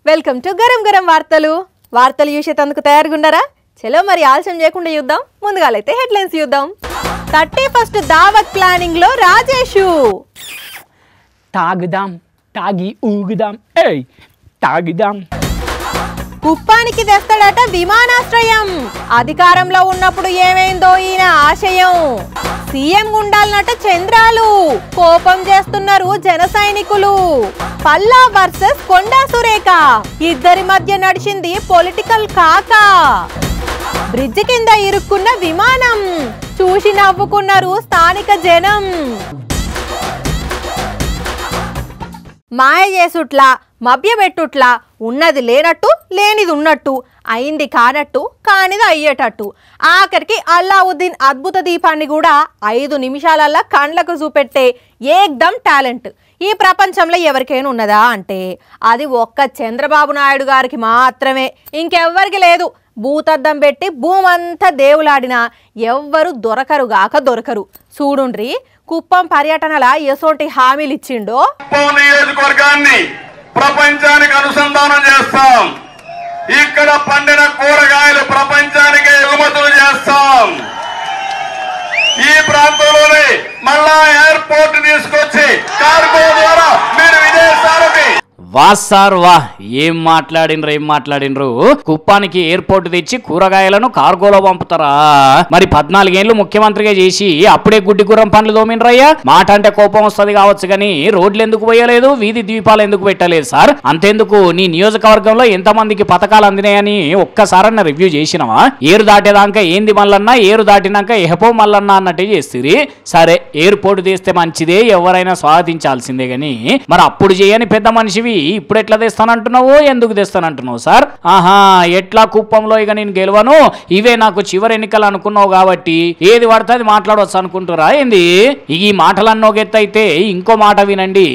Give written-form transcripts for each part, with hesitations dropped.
Welcome to garam garam వార్తలు చూసేందుకు తయారుగా ఉన్నారా? చలో మరి ఆలస్యం చేయకుండా చూద్దాం. ముందుగాలైతే హెడ్లైన్స్ చూద్దాం. 31st దావత్ ప్లానింగ్ లో రాజేషు. తాగుదాం తాగి ఊగుదాం తాగుదాం. కుప్పానికి తెస్తాడట విమానాశ్రయం. అధికారంలో ఉన్నప్పుడు ఏమైందో ఈయన ఆశయం. సీఎం గుండాలనట చంద్రాలు. కోపం చేస్తున్నారు జన సైనికులు. పల్లా వర్సెస్ కొండా సురేఖ, ఇద్దరి మధ్య నడిచింది పొలిటికల్ కాక. బ్రిడ్జ్ కింద ఇరుక్కున్న విమానం చూసి నవ్వుకున్నారు స్థానిక జనం. మాయ చేసుట్లా మభ్యపెట్టుట్లా ఉన్నది లేనట్టు లేనిది ఉన్నట్టు, అయింది కానట్టు కానిది అయ్యేటట్టు, ఆఖరికి అల్లావుద్దీన్ అద్భుత దీపాన్ని కూడా 5 నిమిషాలల్లా కండ్లకు చూపెట్టే ఏకదమ్ టాలెంట్ ఈ ప్రపంచంలో ఎవరికైనా ఉన్నదా అంటే అది ఒక్క చంద్రబాబు నాయుడు గారికి మాత్రమే, ఇంకెవ్వరికి లేదు. భూతద్దం పెట్టి భూమంతా దేవులాడినా ఎవ్వరు దొరకరు. చూడుండ్రి కుప్పం పర్యటనల ఎసోటి హామీలు ఇచ్చిండో. నియోజకవర్గాన్ని ప్రపంచానికి అనుసంధానం చేస్తాం. ఇక్కడ పండిన కూరగాయలు ప్రపంచానికి ఎగుమతులు చేస్తాం. ఈ ప్రాంతంలోనే మళ్ళా ఎయిర్పోర్ట్ తీసుకొచ్చి కార్గో ద్వారా మీరు విదేశాలకి. వా సార్ వా, ఏం మాట్లాడినరు. కుప్పానికి ఎయిర్పోర్ట్ తెచ్చి కూరగాయలను కార్గోలో పంపుతారా? మరి 14 ఏళ్ళు ముఖ్యమంత్రిగా చేసి అప్పుడే గుడ్డి గుర్రం పనులు తోమినరయ్యా. మాట అంటే కోపం వస్తుంది కావచ్చు కానీ రోడ్లు ఎందుకు పోయలేదు, వీధి ద్వీపాలు ఎందుకు పెట్టలేదు సార్? అంతేందుకు నీ నియోజకవర్గంలో ఎంతమందికి పథకాలు అందినాయని ఒక్కసారన్న రివ్యూ చేసినవా? ఏరు దాటేదాకా ఏంది మల్లన్న, ఏరు దాటినాక ఎహపో మల్లన్న అన్నట్టే చేస్తుంది. సరే ఎయిర్పోర్ట్ తెస్తే మంచిదే, ఎవరైనా స్వాగతించాల్సిందే గాని మరి అప్పుడు చేయని పెద్ద మనిషివి ఇప్పుడు ఎట్లా తెస్తానంటున్నావు, ఎందుకు తెస్తానంటున్నావు సార్? ఆహా, ఎట్లా కుప్పంలో ఇక నేను గెలవను, ఇవే నాకు చివరి ఎన్నికలు అనుకున్నావు కాబట్టి ఏది పడితే అది మాట్లాడవచ్చు అనుకుంటురా ఏంది? ఈ మాటలన్నో గెత్తైతే ఇంకో మాట వినండి.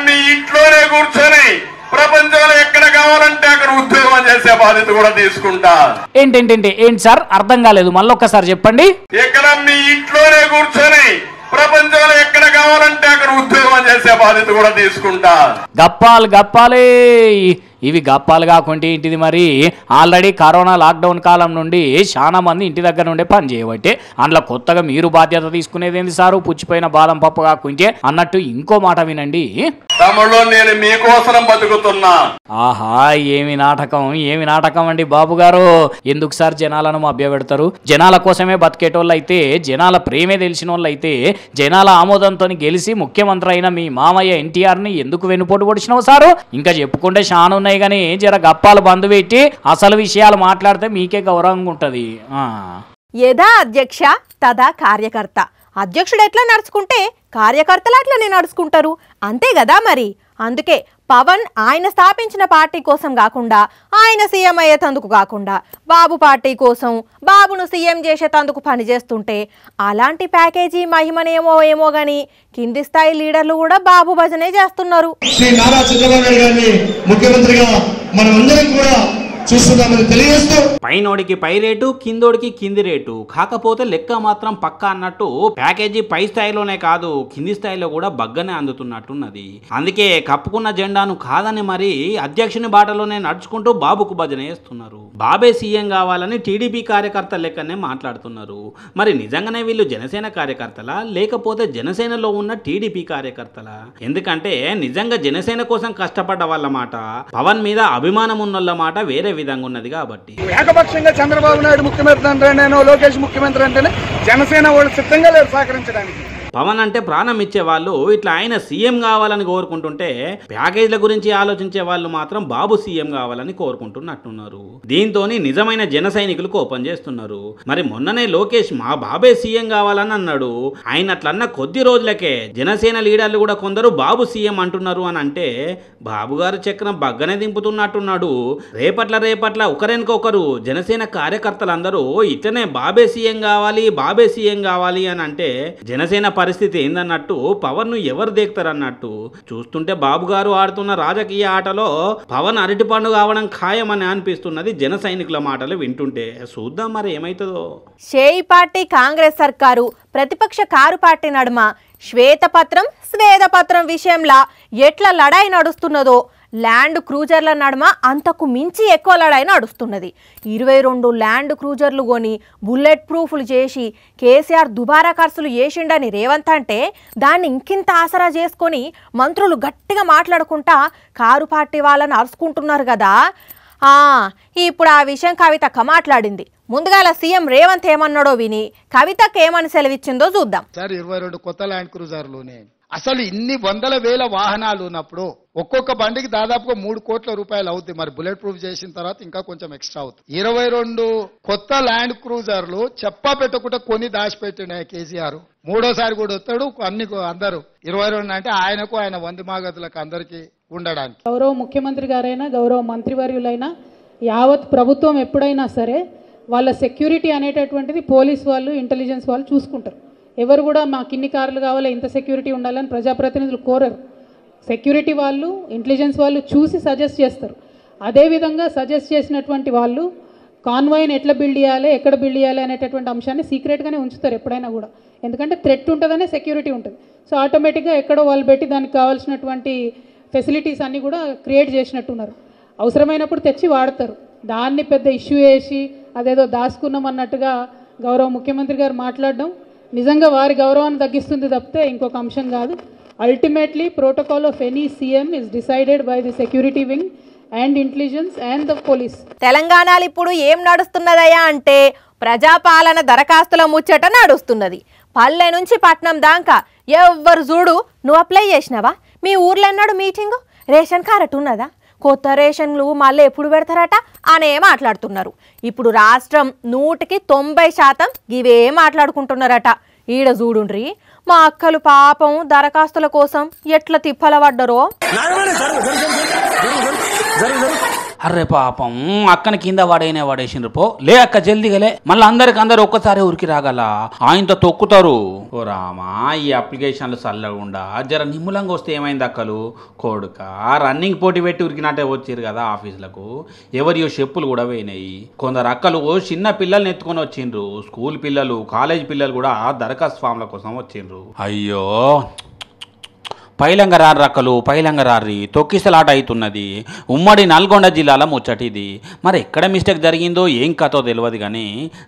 మీ ఇంట్లోనే కూర్చొని ప్రపంచంలో ఎక్కడ కావాలంటే అక్కడ ఉద్యోగం చేసే బాధ్యత కూడా తీసుకుంటా. ఏంటి సార్, అర్థం కాలేదు, మళ్ళొక్కసారి చెప్పండి. ఇక్కడ మీ ఇంట్లోనే కూర్చొని ప్రపంచంలో ఎక్కడ కావాలంటే అక్కడ ఉద్యోగం చేసే బాధ్యత కూడా తీసుకుంటా. గప్పాలే ఇవి గప్పాలు కాకుంటే ఇంటిది. మరి ఆల్రెడీ కరోనా లాక్డౌన్ కాలం నుండి చాలా మంది ఇంటి దగ్గర నుండే పని చేయబట్టే అందులో కొత్తగా మీరు బాధ్యత తీసుకునేది ఏంది సారు? పుచ్చిపోయిన బాదం పప్పు కాకుంటే అన్నట్టు ఇంకో మాట వినండి. తమ్ముళ్ళు, నేను మీకోసం బతుకుతున్నా. ఆహా, ఏమి నాటకం అండి బాబు గారు. ఎందుకు సార్ జనాలను మభ్యపెడతారు? జనాల కోసమే బతికేటోళ్ళు అయితే, జనాల ప్రేమే తెలిసిన వాళ్ళు అయితే, జనాల ఆమోదంతో గెలిచి ముఖ్యమంత్రి అయిన మీ మామయ్య ఎన్టీఆర్ ని ఎందుకు వెనుపోటు పొడిచినావు సారు? ఇంకా చెప్పుకుంటే చాలా ఉన్నాయి కానీ జర గప్పాలు బంధు పెట్టి అసలు విషయాలు మాట్లాడితే మీకే గౌరవంగా ఉంటది. యథా అధ్యక్ష తదా కార్యకర్త. అధ్యక్షుడు ఎట్లా నడుచుకుంటే కార్యకర్తలు అట్లనే నడుచుకుంటారు, అంతే కదా మరి. అందుకే పవన్ ఆయన స్థాపించిన పార్టీ కోసం కాకుండా, ఆయన సీఎం అయ్యేతందుకు కాకుండా, బాబు పార్టీ కోసం బాబును సీఎం చేసేతందుకు పనిచేస్తుంటే అలాంటి ప్యాకేజీ మహిమనేమో గాని కింది స్థాయి లీడర్లు కూడా బాబు భజనే చేస్తున్నారు. శ్రీ నారా చంద్రబాబు నాయుడు గారిని ముఖ్యమంత్రిగా మనం అందరం కూడా చూస్తున్నామని తెలియజేస్తూ, పైనోడికి పై రేటు, కిందోడికి కింది రేటు, కాకపోతే లెక్క మాత్రం పక్కా అన్నట్టు ప్యాకేజీ పై స్థాయిలోనే కాదు కింది స్థాయిలో కూడా బగ్గనే అందుతున్నట్టున్నది. అందుకే కప్పుకున్న జెండాను కాదని మరి అధ్యక్షుని బాటలోనే నడుచుకుంటూ బాబుకు భజన చేస్తున్నారు. బాబే సీఎం కావాలని టీడీపీ కార్యకర్త లెక్కనే మాట్లాడుతున్నారు. మరి నిజంగానే వీళ్ళు జనసేన కార్యకర్తలా లేకపోతే జనసేనలో ఉన్న టీడీపీ కార్యకర్తలా? ఎందుకంటే నిజంగా జనసేన కోసం కష్టపడ్డ వాళ్ళ మాట, పవన్ మీద అభిమానం ఉన్నోళ్ళ మాట వేరే విధంగా ఉన్నది. కాబట్టి ఏకపక్షంగా చంద్రబాబు నాయుడు ముఖ్యమంత్రి అంటేనే, లోకేష్ ముఖ్యమంత్రి అంటేనే జనసేన వాళ్ళు సిద్ధంగా లేరు సహకరించడానికి. పవన్ అంటే ప్రాణం ఇచ్చే వాళ్ళు ఇట్లా ఆయన సీఎం కావాలని కోరుకుంటుంటే, ప్యాకేజీల గురించి ఆలోచించే వాళ్ళు మాత్రం బాబు సీఎం కావాలని కోరుకుంటున్నట్టున్నారు. దీంతో నిజమైన జన సైనికులు కోపం చేస్తున్నారు. మరి మొన్ననే లోకేష్ మా బాబే సీఎం కావాలని అన్నాడు. ఆయన అట్లన్న కొద్ది రోజులకే జనసేన లీడర్లు కూడా కొందరు బాబు సీఎం అంటున్నారు అని అంటే బాబు గారు చక్రం బగ్గనే దింపుతున్నట్టున్నాడు. రేపట్ల ఒకరికొకరు జనసేన కార్యకర్తలందరూ ఇట్లనే బాబే సీఎం కావాలి అని అంటే జనసేన పరిస్థితి ఏందన్నట్టు, పవన్ ను ఎవరు దేక్తారన్నట్టు. చూస్తుంటే బాబు గారు ఆడుతున్న రాజకీయ ఆటలో పవన్ అరటిపండు కావడం ఖాయమని అనిపిస్తున్నది జన సైనికుల మాటలు వింటుంటే. చూద్దాం మరి ఏమైతుందో. షేయి పార్టీ కాంగ్రెస్ సర్కారు, ప్రతిపక్ష కారు పార్టీ నడుమ శ్వేతపత్రం విషయంలో ఎట్లా లడాయి నడుస్తున్నదో ల్యాండ్ క్రూజర్ల నడుమ అంతకు మించి ఎక్కువ లడాయి నడుస్తున్నది. 22 ల్యాండ్ క్రూజర్లు కొని బుల్లెట్ ప్రూఫ్లు చేసి కేసీఆర్ దుబారా ఖర్చులు చేసిండని రేవంత్ అంటే దాన్ని ఇంకింత ఆసరా చేసుకొని మంత్రులు గట్టిగా మాట్లాడుకుంటా కారు పార్టీ వాళ్ళని అరుచుకుంటున్నారు కదా. ఇప్పుడు ఆ విషయం కవితక్క మాట్లాడింది. ముందుగాల సీఎం రేవంత్ ఏమన్నాడో విని కవితక్క ఏమని సెలవిచ్చిందో చూద్దాం. 22 కొత్త ల్యాండ్ క్రూజర్లునే అసలు ఇన్ని వందల వేల వాహనాలు ఉన్నప్పుడు ఒక్కొక్క బండికి దాదాపుగా 3 కోట్ల రూపాయలు అవుతుంది. మరి బుల్లెట్ ప్రూఫ్ చేసిన తర్వాత ఇంకా కొంచెం ఎక్స్ట్రా అవుతుంది. 22 కొత్త ల్యాండ్ క్రూజర్లు చెప్పా పెట్టకుండా కొని దాచిపెట్టిన కేసీఆర్ మూడోసారి కూడా వస్తాడు. అందరూ 22 అంటే ఆయనకు ఆయన వంది మాగతులకు అందరికీ ఉండడానికి. గౌరవ ముఖ్యమంత్రి గారైనా గౌరవ మంత్రివర్యులైనా యావత్ ప్రభుత్వం ఎప్పుడైనా సరే వాళ్ళ సెక్యూరిటీ అనేటటువంటిది పోలీస్ వాళ్ళు ఇంటెలిజెన్స్ వాళ్ళు చూసుకుంటారు. ఎవరు కూడా మాకు ఇన్ని కార్లు కావాలి ఇంత సెక్యూరిటీ ఉండాలని ప్రజాప్రతినిధులు కోరరు. సెక్యూరిటీ వాళ్ళు ఇంటెలిజెన్స్ వాళ్ళు చూసి సజెస్ట్ చేస్తారు. అదేవిధంగా సజెస్ట్ చేసినటువంటి వాళ్ళు కాన్వాయ్ని ఎట్లా బిల్డ్ చేయాలి ఎక్కడ బిల్డ్ చేయాలి అనేటటువంటి అంశాన్ని సీక్రెట్గానే ఉంచుతారు ఎప్పుడైనా కూడా. ఎందుకంటే థ్రెట్ ఉంటుందనే సెక్యూరిటీ ఉంటుంది. సో ఆటోమేటిక్గా ఎక్కడో వాళ్ళు పెట్టి దానికి కావాల్సినటువంటి ఫెసిలిటీస్ అన్నీ కూడా క్రియేట్ చేసినట్టున్నారు. అవసరమైనప్పుడు తెచ్చి వాడతారు. దాన్ని పెద్ద ఇష్యూ చేసి అదేదో దాచుకున్నాం అన్నట్టుగా గౌరవ ముఖ్యమంత్రి గారు మాట్లాడడం నిజంగా వారి గౌరవాన్ని తగ్గిస్తుంది తప్పితే ఇంకొక అంశం కాదు. Ultimately protocol of any CM is decided by the security wing and intelligence and the police. తెలంగాణలో ఇప్పుడు ఏం నడుస్తున్నదయ్యా అంటే ప్రజాపాలన దరఖాస్తుల ముచ్చట నడుస్తున్నది. పల్లె నుంచి పట్నం దాకా ఎవ్వరు చూడు నువ్వు అప్లై చేసినావా, మీ ఊర్లో ఎన్నాడు మీటింగు, రేషన్ కార్డు ఉన్నదా, కొత్త రేషన్లు మళ్ళీ ఎప్పుడు పెడతారట అనే మాట్లాడుతున్నారు. ఇప్పుడు రాష్ట్రం 100% ఇవే మాట్లాడుకుంటున్నారట. ఈడ చూడుండ్రి మా అక్కలు పాపం దరఖాస్తుల కోసం ఎట్లా తిప్పల పడ్డరో. అర్రే పాపం అక్కని కింద వాడేసిండ్రు పో లే అక్క జల్దిగలే మళ్ళీ అందరు ఒక్కసారి ఉరికి రాగల ఆయనతో తొక్కుతారు. ఓ రామా ఈ అప్లికేషన్లు చల్లకుండా జర నిమ్ములంగా వస్తే ఏమైంది అక్కలు కొడుక రన్నింగ్ పోటీ పెట్టి ఉరికినట్టే వచ్చారు కదా ఆఫీసులకు. ఎవరియో చెప్పులు కూడా పోయినాయి. కొందరు అక్కలు చిన్న పిల్లల్ని ఎత్తుకొని వచ్చిండ్రు. స్కూల్ పిల్లలు కాలేజ్ పిల్లలు కూడా దరఖాస్తు ఫామ్ల కోసం వచ్చిండ్రు. అయ్యో పైలంగ రక్కలు పైలంగ రారి తొక్కిసలాట అవుతున్నది. ఉమ్మడి నల్గొండ జిల్లాల ముచ్చటిది. మరి ఎక్కడ మిస్టేక్ జరిగిందో ఏం కథో తెలియదు కానీ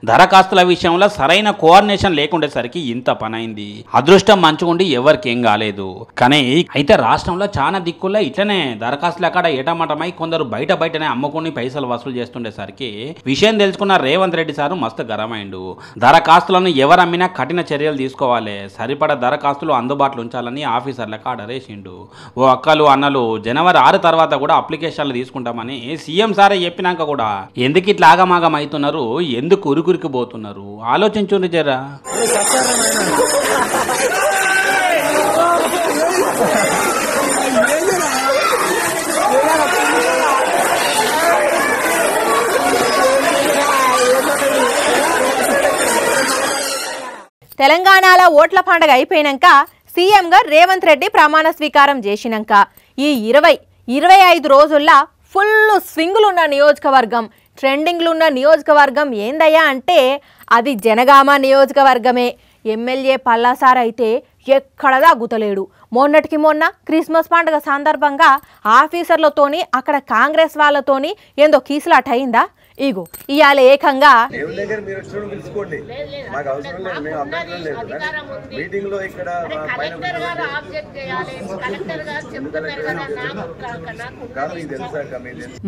దరఖాస్తుల విషయంలో సరైన కోఆర్డినేషన్ లేకుండేసరికి ఇంత పనైంది. అదృష్టం మంచుకుండి ఎవరికి ఏం కాలేదు. కానీ అయితే రాష్ట్రంలో చాలా దిక్కుల్లో ఇట్లనే దరఖాస్తులు అక్కడ ఏటమటమై కొందరు బయటనే అమ్ముకుని పైసలు వసూలు చేస్తుండేసరికి విషయం తెలుసుకున్న రేవంత్ రెడ్డి సారు మస్తు గరమైండు. దరఖాస్తులను ఎవరు అమ్మినా కఠిన చర్యలు తీసుకోవాలి, సరిపడ దరఖాస్తులు అందుబాటులో ఉంచాలని ఆఫీసర్లకు ఆర్డరేసిండు. ఓ అక్కలు అన్నలు జనవరి 6 తర్వాత కూడా అప్లికేషన్లు తీసుకుంటామని సీఎం సారే చెప్పినాక కూడా ఎందుకు ఇట్లా ఆగమాగం అవుతున్నారు, ఎందుకు ఉరుకురికి పోతున్నారు ఆలోచించుండ్రి జరా. తెలంగాణలో ఓట్ల పండుగ అయిపోయినాక సీఎంగా రేవంత్ రెడ్డి ప్రమాణ స్వీకారం చేసినాక ఈ 20-25 రోజుల్లో ఫుల్ స్వింగులున్న నియోజకవర్గం, ట్రెండింగ్లున్న నియోజకవర్గం ఏందయ్యా అంటే అది జనగామ నియోజకవర్గమే. ఎమ్మెల్యే పల్లాసార్ అయితే ఎక్కడ తగ్గుతలేడు. మొన్నటికి మొన్న క్రిస్మస్ పండుగ సందర్భంగా ఆఫీసర్లతోని అక్కడ కాంగ్రెస్ వాళ్ళతోని ఏందో కీసులాట అయిందా. ఇగో ఇవాళ ఏకంగా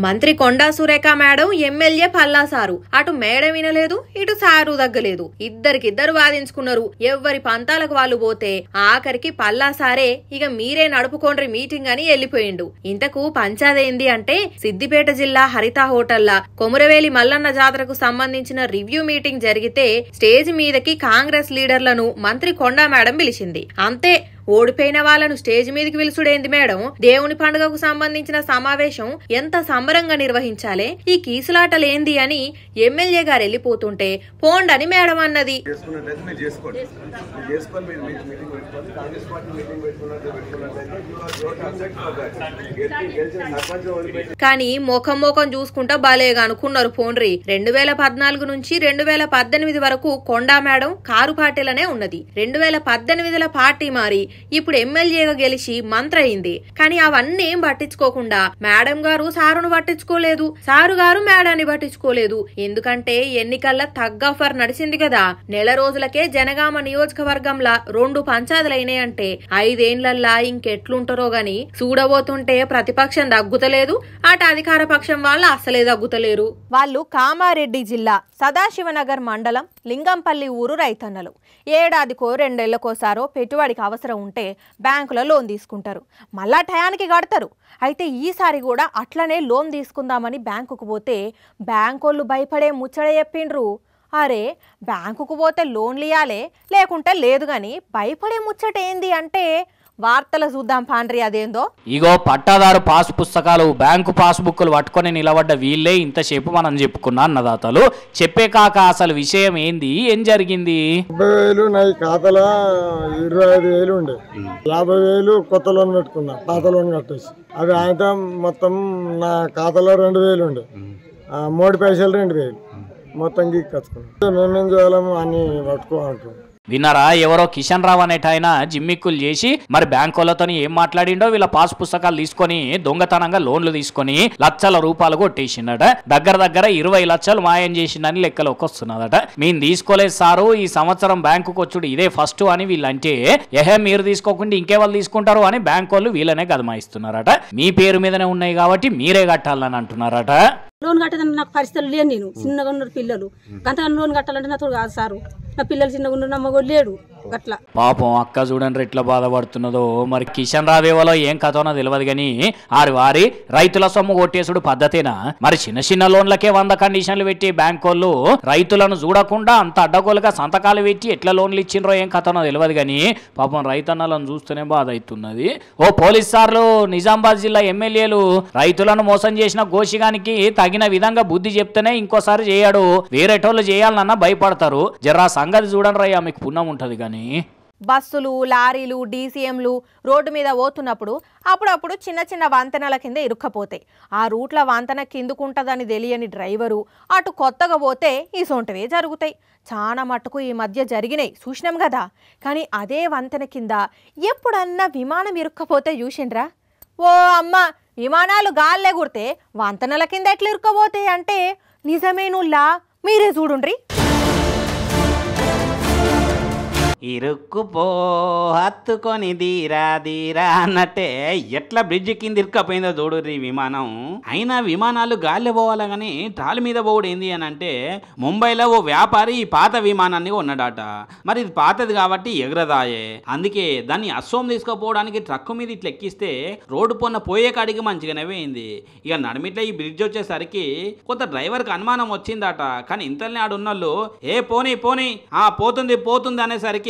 మంత్రి కొండా సురేఖ మేడం, ఎమ్మెల్యే పల్లాసారు అటు మేడం వినలేదు, ఇటు సారు తగ్గలేదు. ఇద్దరికిద్దరు వాదించుకున్నారు. ఎవరి పంతాలకు వాళ్ళు పోతే ఆఖరికి పల్లాసారే ఇక మీరే నడుపుకోండ్రి మీటింగ్ అని వెళ్లిపోయిండు. ఇంతకు పంచాదేంది అంటే సిద్దిపేట జిల్లా హరిత హోటల్లా కొమురవేలి మల్లన్న జాతరకు సంబంధించిన రివ్యూ మీటింగ్ జరిగితే స్టేజ్ మీదకి కాంగ్రెస్ లీడర్లను మంత్రి కొండా మేడం పిలిచింది. అంతే, ఓడిపోయిన వాళ్ళను స్టేజ్ మీదకి పిలుచుడేంది మేడం, దేవుని పండుగకు సంబంధించిన సమావేశం ఎంత సంబరంగా నిర్వహించాలే, ఈ కీసులాటలేంది అని ఎమ్మెల్యే గారు వెళ్లిపోతుంటే పోండని మేడం అన్నది. కానీ ముఖం చూసుకుంటా బాలేగా అనుకున్నారు పోండ్రి. 2014 నుంచి 2018 వరకు కొండా మేడం కారు పార్టీలనే ఉన్నది. 2018 పార్టీ మారి ఇప్పుడు ఎమ్మెల్యేగా గెలిచి మంత్రి అయింది. కానీ అవన్నీ ఏం పట్టించుకోకుండా మేడం గారు సారును పట్టించుకోలేదు, సారు గారు మేడాన్ని పట్టించుకోలేదు. ఎందుకంటే ఎన్నికల్లో తగ్గ ఆఫర్ నడిచింది కదా. నెల రోజులకే జనగామ నియోజకవర్గంలో 2 పంచాయతీలైనాయంటే 5 ఏళ్లల్లా ఇంకెట్లుంటారో గాని చూడబోతుంటే ప్రతిపక్షం దగ్గుతలేదు, అటు అధికార పక్షం వాళ్ళు అసలే దగ్గుతలేరు. వాళ్ళు కామారెడ్డి జిల్లా సదాశివనగర్ మండలం లింగంపల్లి ఊరు రైతన్నలు. ఏడాదికో 2 ఏళ్లకోసారో పెట్టుబడికి అవసరం ఉంటే బ్యాంకులో లోన్ తీసుకుంటారు, మళ్ళా టయానికి కడతారు. అయితే ఈసారి కూడా అట్లనే లోన్ తీసుకుందామని బ్యాంకుకు పోతే బ్యాంకోళ్ళు భయపడే ముచ్చట చెప్పిండ్రు. అరే బ్యాంకుకు పోతే లోన్లు ఇయ్యాలే లేకుంటే లేదు గాని భయపడే ముచ్చట ఏంది అంటే వార్తలు చూద్దాం పాండ్రి అదేందో. ఇగో పట్టాదారు పాస్ పుస్తకాలు బ్యాంకు పాస్బుక్లు పట్టుకొని నిలబడ్డ వీళ్ళే ఇంతసేపు మనం చెప్పుకున్నా అన్నదాతలు. చెప్పే కాక అసలు విషయం ఏంది, ఏం జరిగింది? 30,000 నా ఖాతాలో 25,000 ఉండే, 50,000 కొత్త లోన్ పెట్టుకున్నా, పాత లోన్ కట్టేసి. అవి ఆయన మొత్తం నా ఖాతాలో 2,000 ఉండే, 3 పైసలు 2,000 మొత్తం గీక్కొచ్చుకున్నాం. మేమేం చేయాలము అని పట్టుకోమంటాం. విన్నారా? ఎవరో కిషన్ రావు అనేటాయన జిమ్మిక్కులు చేసి మరి బ్యాంకులతో ఏం మాట్లాడిండో, వీళ్ళ పాస్ పుస్తకాలు తీసుకొని దొంగతనంగా లోన్లు తీసుకొని లక్షల రూపాయలు కొట్టేసిండట. దగ్గర 20 లక్షలు మాయం చేసిండని లెక్కలోకి వస్తున్నదట. మేము తీసుకోలేదు సారు, ఈ సంవత్సరం బ్యాంకుకు వచ్చుడు ఇదే ఫస్ట్ అని వీళ్ళంటే, మీరు తీసుకోకుండా ఇంకేవాళ్ళు తీసుకుంటారు అని బ్యాంకు వాళ్ళు వీళ్ళనే గదమాయిస్తున్నారట. మీ పేరు మీదనే ఉన్నాయి కాబట్టి మీరే కట్టాలని అంటున్నారట. లోన్ కట్టదని నాకు పరిస్థితులు లేని, నేను చిన్నగా ఉన్న పిల్లలు గంతగా లోన్ కట్టాలంటే నాతో కాదు సారు, నా పిల్లలు చిన్నగా ఉన్న నమ్మకం లేడు అట్లా. పాపం అక్క చూడండి ఎట్లా బాధపడుతున్నదో. మరి కిషన్ రావేవలో ఏం కథనో తెలియదు కానీ వారి రైతుల సొమ్ము కొట్టేసుడు పద్ధతేనా? మరి చిన్న లోన్లకే 100 కండిషన్లు పెట్టి బ్యాంకు వాళ్ళు రైతులను చూడకుండా అంత అడ్డగోలుగా సంతకాలు పెట్టి ఎట్లా లోన్లు ఇచ్చిండ్రో ఏం కథనో తెలియదు కానీ పాపం రైతన్నలను చూస్తేనే బాధ అవుతున్నది. ఓ పోలీస్ సార్లు నిజామాబాద్ జిల్లా ఎమ్మెల్యేలు రైతులను మోసం చేసిన గోషిగానికి తగిన విధంగా బుద్ధి చెప్తేనే ఇంకోసారి చేయడు, వేరేటోళ్ళు చేయాలన్నా భయపడతారు. జరా సంగతి చూడండి రయ్యా, మీకు పుణ్యం ఉంటది. కానీ బస్సులు, లారీలు, డీసీఎంలు రోడ్డు మీద పోతున్నప్పుడు అప్పుడప్పుడు చిన్న వంతెనల కింద ఇరుక్కపోతాయి. ఆ రూట్ల వంతెన కిందుకుంటుందని తెలియని డ్రైవరు అటు కొత్తగా పోతే ఇసొంటివే జరుగుతాయి. చాలా మట్టుకు ఈ మధ్య జరిగినాయి, చూసినాం కదా. కానీ అదే వంతెన కింద ఎప్పుడన్నా విమానం ఇరుక్కపోతే చూసిండ్రా? ఓ అమ్మ, విమానాలు గాల్లే గుర్తే వంతెనల కింద ఎట్లా ఇరుక్కపోతాయి అంటే నిజమేనుల్లా, మీరే చూడుండ్రి. ఇరుక్కుపో హత్తుకొని దీరా దీరా అన్నట్టే ఎట్లా బ్రిడ్జ్ కింద ఇరుక్కపోయిందో చూడుర్రి విమానం. అయినా విమానాలు గాలి పోవాలి కానీ ట్రాలి మీద పోవుడు ఏంది అని అంటే, ముంబైలో ఓ వ్యాపారి ఈ పాత విమానాన్ని కొన్నాడట. మరి ఇది పాతది కాబట్టి ఎగరదాయే, అందుకే దాన్ని అస్సోం తీసుకుపోవడానికి ట్రక్కు మీద ఇట్లా ఎక్కిస్తే రోడ్డు పొన్న పోయే కాడికి మంచిగానే పోయింది. ఇక నడిమిట్ల ఈ బ్రిడ్జ్ వచ్చేసరికి కొంత డ్రైవర్కి అనుమానం వచ్చిందట. కానీ ఇంతలోనే ఆడున్నోళ్ళు పోనీ పోతుంది అనేసరికి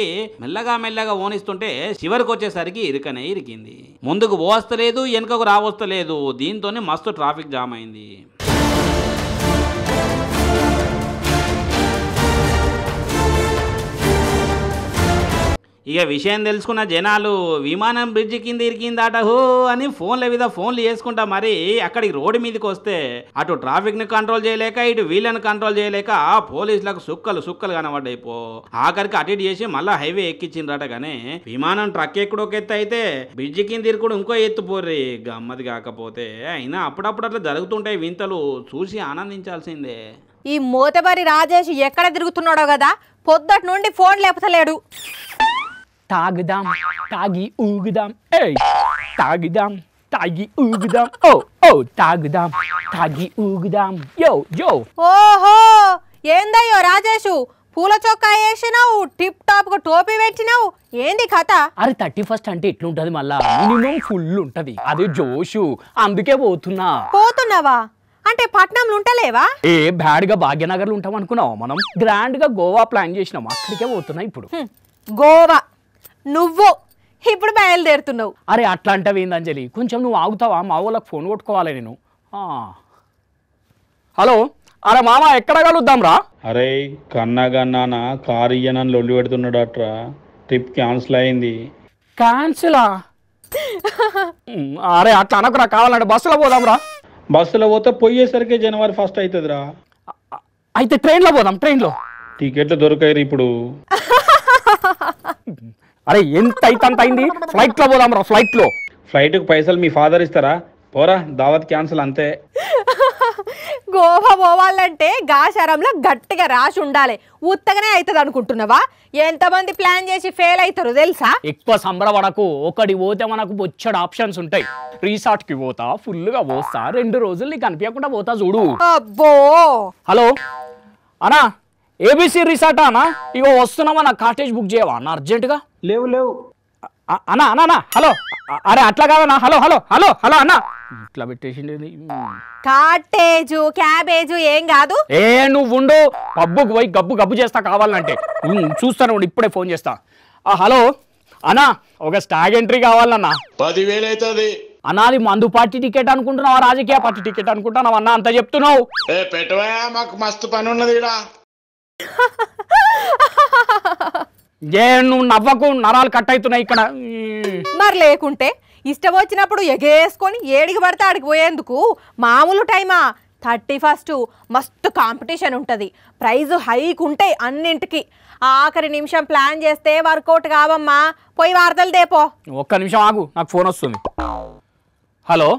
మెల్లగా ఓనిస్తుంటే చివరికి వచ్చేసరికి ఇరుకనే ఇరికింది. ముందుకు పోవస్తలేదు, వెనుకకు రావస్తలేదు. దీంతోనే మస్తు ట్రాఫిక్ జామ్ అయింది. ఇక విషయం తెలుసుకున్న జనాలు విమానం బ్రిడ్జ్ కింద ఇరికిందాట హో అని ఫోన్ల మీద ఫోన్లు చేసుకుంటా మరి అక్కడికి రోడ్డు మీదకి వస్తే అటు ట్రాఫిక్ ని కంట్రోల్ చేయలేక ఇటు వీళ్ళని కంట్రోల్ చేయలేక పోలీసులకు సుక్కలు కనబడ్డాయి. ఆఖరికి అటు ఇటు చేసి మళ్ళా హైవే ఎక్కించిండ్రట. కానీ విమానం ట్రక్ ఎక్కడో ఎత్తు అయితే బ్రిడ్జ్ కింద ఇరుకుడు ఇంకో ఎత్తు పోర్రి గమ్మది. కాకపోతే అయినా అప్పుడప్పుడు అట్లా జరుగుతుంటాయి వింతలు, చూసి ఆనందించాల్సిందే. ఈ మోతబరి రాజేష్ ఎక్కడ తిరుగుతున్నాడో కదా, పొద్దటి నుండి ఫోన్ లేపుతలేడు. తాగుదాం తాగి ఊగుదాం, తాగుదాం తాగి ఊగుదాం, ఓ తాగుదాం తాగి ఊగుదాం, యో. ఓహో, ఏందయ్యో రాజేషు, పూల చొక్కా వేసినావు, టిప్ టాప్ గా టోపీ పెట్టినావు, ఏంది కథ? అరే 31st అంటే ఎట్లుంటది, మళ్ళా మినిమం ఫుల్ ఉంటది, అదే జోషు, అందుకే పోతున్నావా? అంటే పట్నంలో ఉంటలేవా? బ్యాడ్ గా భాగ్యనగర్లో ఉంటాం అనుకున్నావా? మనం గ్రాండ్ గా గోవా ప్లాన్ చేసినాం, అక్కడికే పోతున్నా ఇప్పుడు. గోవా నువ్వు ఇప్పుడు బయలుదేరుతున్నావు? అరే అట్లా అంటావు ఏంది అంజలి, కొంచెం నువ్వు ఆగుతావా? మా వాళ్ళకి ఫోన్ కొట్టుకోవాలి నేను. హలో, అరే మామ ఎక్కడ కలుద్దాం రా? అరే కన్నగన్నానా కారు ఇయ్యనని లొల్లి పెడుతున్నాడు అట్రా, ట్రిప్ క్యాన్సిల్ అయింది. క్యాన్సిలా? అరే అట్లా అనకురా, కావాలంటే బస్సులో పోదాం రా. బస్సులో పోతే పోయేసరికి జనవరి 1 అవుతుందిరా. అయితే ట్రైన్లో పోదాం, ట్రైన్లో టికెట్లు దొరకాయి ఇప్పుడు. అరే ఎంత అయితే అంత అయింది, ఫ్లైట్లో పోదాం రా, ఫ్లైట్కి పైసలు మీ ఫాదర్ ఇస్తారా? పోరా, దావత్ క్యాన్సిల్ అంతే. గోవా పోవాలంటే గాశారంలో గట్టిగా రాసి ఉండాలి, ఉత్తగానే అవుతుంది అనుకుంటున్నావా? ఎంతమంది ప్లాన్ చేసి ఫెయిల్ అవుతారు తెలుసా? ఎక్కువ సంబరపడకు, ఒకటి పోతే మనకు బొచ్చడు ఆప్షన్స్ ఉంటాయి. రిసార్ట్కి పోతా, ఫుల్గా పోస్తా, 2 రోజులు నీకు కనిపించకుండా పోతా చూడు. అబ్బో హలో అన్నా, ఏబిసి రిసార్టా అన్నా? ఇగో వస్తున్నామా, నా కాటేజ్ బుక్ చేయవా అన్న అర్జెంటుగా? లేవు అన్నా అన్నా అన్నా హలో, అరే అట్లా కాదన్నా, హలో హలో హలో హలో అన్నా, ఇట్లా పెట్టేసింది. కాటేజు క్యాబేజు ఏం కాదు. నువ్వు ఉండు, పబ్బుకు పోయి గబ్బు చేస్తా కావాలంటే. చూస్తాను, ఇప్పుడే ఫోన్ చేస్తా. హలో అన్నా, ఒక స్టాగ్ ఎంట్రీ కావాలన్నా. 10,000 అవుతుంది అన్నది. మందు పార్టీ టికెట్ అనుకుంటున్నావా, రాజకీయ పార్టీ టికెట్ అనుకుంటున్నావు అన్నా? అంత చెప్తున్నావు. పెట్టవా, మాకు మస్తు పని ఉన్నది ఇక్కడ. నువ్వు నవ్వకు, నరాలు కట్ అవుతున్నాయి ఇక్కడ. మరి లేకుంటే ఇష్టం వచ్చినప్పుడు ఎగేసుకొని ఏడికి పడితే ఆడికి పోయేందుకు మామూలు టైమా? 31st మస్తు కాంపిటీషన్ ఉంటుంది, ప్రైజ్ హైక్ ఉంటాయి అన్నింటికి. ఆఖరి నిమిషం ప్లాన్ చేస్తే వర్కౌట్ కావమ్మా, పోయి వార్తలు దేపో. ఒక్క నిమిషం ఆగు, నాకు ఫోన్ వస్తుంది. Hello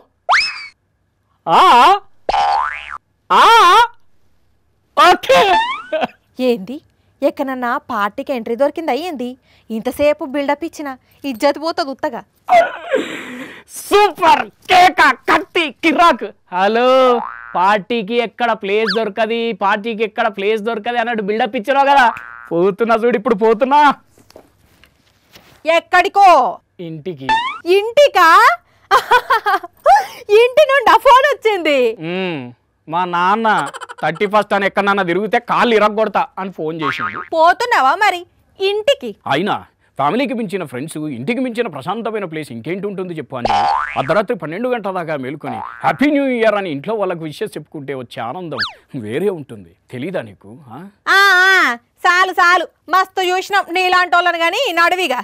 okay. ఏంది, ఎక్కడన్నా పార్టీకి ఎంట్రీ దొరికింది అయ్యింది? ఇంతసేపు బిల్డప్ ఇచ్చిన ఇజ్జత్ పోతుంది ఉత్తగా. సూపర్, కేక కత్తి కిరాక్. హలో, పార్టీకి ఎక్కడ ప్లేస్ దొరకది, పార్టీకి ఎక్కడ ప్లేస్ దొరకది అన్నట్టు బిల్డప్ ఇచ్చినావు కదా. పోతున్నా చూడు, ఇప్పుడు పోతున్నా. ఎక్కడికో? ఇంటికి. ఇంటికా? ఇంటి నుండి ఫోన్ వచ్చింది. మా నాన్న 31st అని ఎక్కడన్నా తిరిగితే కాళ్ళు ఇరగొడతా అని ఫోన్ చేసిండు. పోతున్నావా మరి ఇంటికి? అయినా ఫ్యామిలీకి మించిన ఫ్రెండ్స్, ఇంటికి మించిన ప్రశాంతమైన ప్లేస్ ఇంకేంటి ఉంటుంది చెప్పు అని. అర్ధరాత్రి 12 గంటల దాకా మేలుకొని హ్యాపీ న్యూ ఇయర్ అని ఇంట్లో వాళ్ళకు విషెస్ చెప్పుకుంటే వచ్చే ఆనందం వేరే ఉంటుంది. తెలీదా నీకు? చాలు మస్తు చూసినాం నీలాంటి వాళ్ళని కానీ నడివిగా.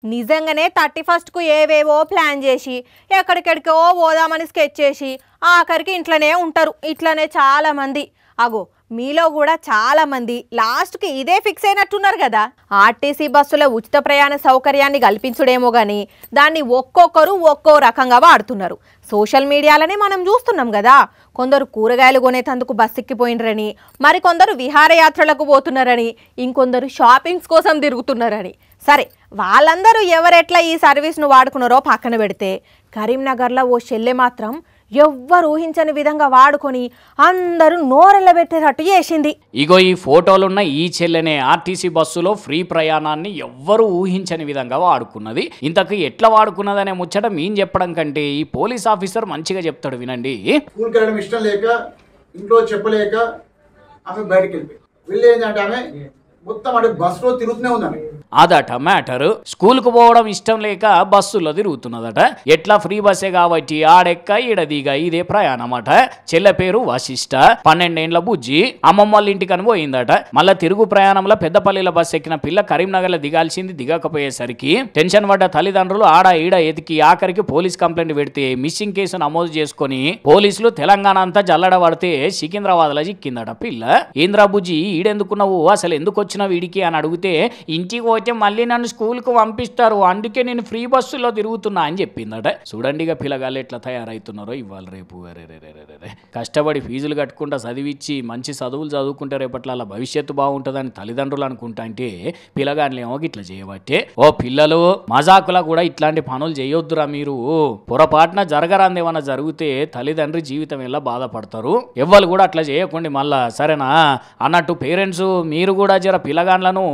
నిజంగానే 31st ఏవేవో ప్లాన్ చేసి ఎక్కడికెడికో పోదామని స్కెచ్ చేసి ఆఖరికి ఇంట్లోనే ఉంటారు. ఇట్లనే చాలా మంది. అగో మీలో కూడా చాలా మంది లాస్ట్కి ఇదే ఫిక్స్ అయినట్టున్నారు కదా. ఆర్టీసీ బస్సుల ఉచిత ప్రయాణ సౌకర్యాన్ని కల్పించుడేమో కానీ దాన్ని ఒక్కొక్కరు ఒక్కో రకంగా వాడుతున్నారు. సోషల్ మీడియాలోనే మనం చూస్తున్నాం కదా. కొందరు కూరగాయలు కొనేటందుకు బస్సు ఎక్కిపోయినరని, మరికొందరు విహారయాత్రలకు పోతున్నారని, ఇంకొందరు షాపింగ్స్ కోసం తిరుగుతున్నారని. సరే, వాళ్ళందరూ ఎవరెట్లా ఈ సర్వీస్ను వాడుకున్నారో పక్కన పెడితే, కరీంనగర్లో ఓ చెల్లె మాత్రం ఎవ్వరు ఊహించని విధంగా వాడుకొని అందరూ నోరెళ్ళబెట్టేటట్టు చేసింది. ఇగో ఈ ఫోటోలున్న ఈ చెల్లెనే ఆర్టీసీ బస్సులో ఫ్రీ ప్రయాణాన్ని ఎవ్వరు ఊహించని విధంగా వాడుకున్నది. ఇంతకు ఎట్లా వాడుకున్నదనే ముచ్చట మేము చెప్పడం కంటే ఈ పోలీస్ ఆఫీసర్ మంచిగా చెప్తాడు, వినండి. స్కూల్కి వెళ్ళడం ఇష్టం లేక, ఇంట్లో చెప్పలేక ఆమె బయటకు వెళ్ళిపోయింది. వెళ్ళి ఏంటంటే ఆమె మొత్తం అంటే బస్సులో తిరుగుతూనే ఉందని. అదట మ్యాటర్. స్కూల్కు పోవడం ఇష్టం లేక బస్సులో తిరుగుతున్నదట. ఎట్లా ఫ్రీ బస్సే కాబట్టి ఆడెక్క ఈడదిగా ఇదే ప్రయాణం అట. చెల్లె పేరు వశిష్ట, 12 ఏండ్ల బుజ్జి. అమ్మమ్మ వాళ్ళ ఇంటికని పోయిందట. మళ్ళా తిరుగు ప్రయాణంలో పెద్దపల్లిలో బస్సు ఎక్కిన పిల్ల కరీంనగర్లో దిగాల్సింది. దిగకపోయేసరికి టెన్షన్ పడ్డ తల్లిదండ్రులు ఆడ ఈడ ఎతికి ఆఖరికి పోలీస్ కంప్లైంట్ పెడితే మిస్సింగ్ కేసు నమోదు చేసుకుని పోలీసులు తెలంగాణ అంతా జల్లడ పడితే సికింద్రాబాద్లో చిక్కిందట పిల్ల. ఏంద్రా బుజ్జి ఈడెందుకున్నావు, అసలు ఎందుకు వచ్చిన వీడికి అని అడిగితే, ఇంటికి పోతే మళ్ళీ నన్ను స్కూల్కు పంపిస్తారు, అందుకే నేను ఫ్రీ బస్సులో తిరుగుతున్నా అని చెప్పిందట. చూడండి ఇక పిల్లగాళ్ళు ఎట్లా తయారవుతున్నారో ఇవాళ రేపు. కష్టపడి ఫీజులు కట్టుకుంటా చదివిచ్చి మంచి చదువులు చదువుకుంటే రేపట్ల అలా భవిష్యత్తు బాగుంటుందని తల్లిదండ్రులు అనుకుంటా అంటే పిల్లగాళ్ళు ఏమో ఇట్లా చేయబట్టే. ఓ పిల్లలు, మజాకులా కూడా ఇట్లాంటి పనులు చేయొద్దురా మీరు. పొరపాటున జరగరాంది ఏమన్నా జరిగితే తల్లిదండ్రి జీవితం ఎలా బాధపడతారు. ఎవ్వరు కూడా అట్లా చేయకండి మళ్ళా, సరేనా? అన్నట్టు పేరెంట్స్ మీరు కూడా జర పిల్లగాండ్లను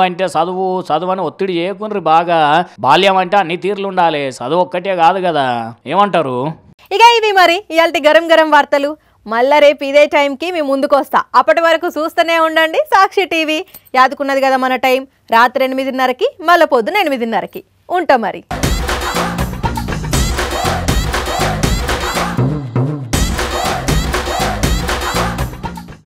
అంటే చదువు అని ఒత్తిడి చేయకుండ్రి బాగా. బాల్యం అంటే అన్ని తీర్లు ఉండాలి, చదువు ఒక్కటే కాదు కదా. ఏమంటారు? ఇక ఇవి మరి ఇయాల్టి గరం వార్తలు. మళ్ళా రేపు ఇదే టైంకి మీ ముందుకు వస్తా. అప్పటి వరకు చూస్తూనే ఉండండి సాక్షి టీవీ. యాదుకున్నది కదా మన టైం, రాత్రి 8:30కి, మళ్ళీ పొద్దున 8:30కి. ఉంటాం మరి.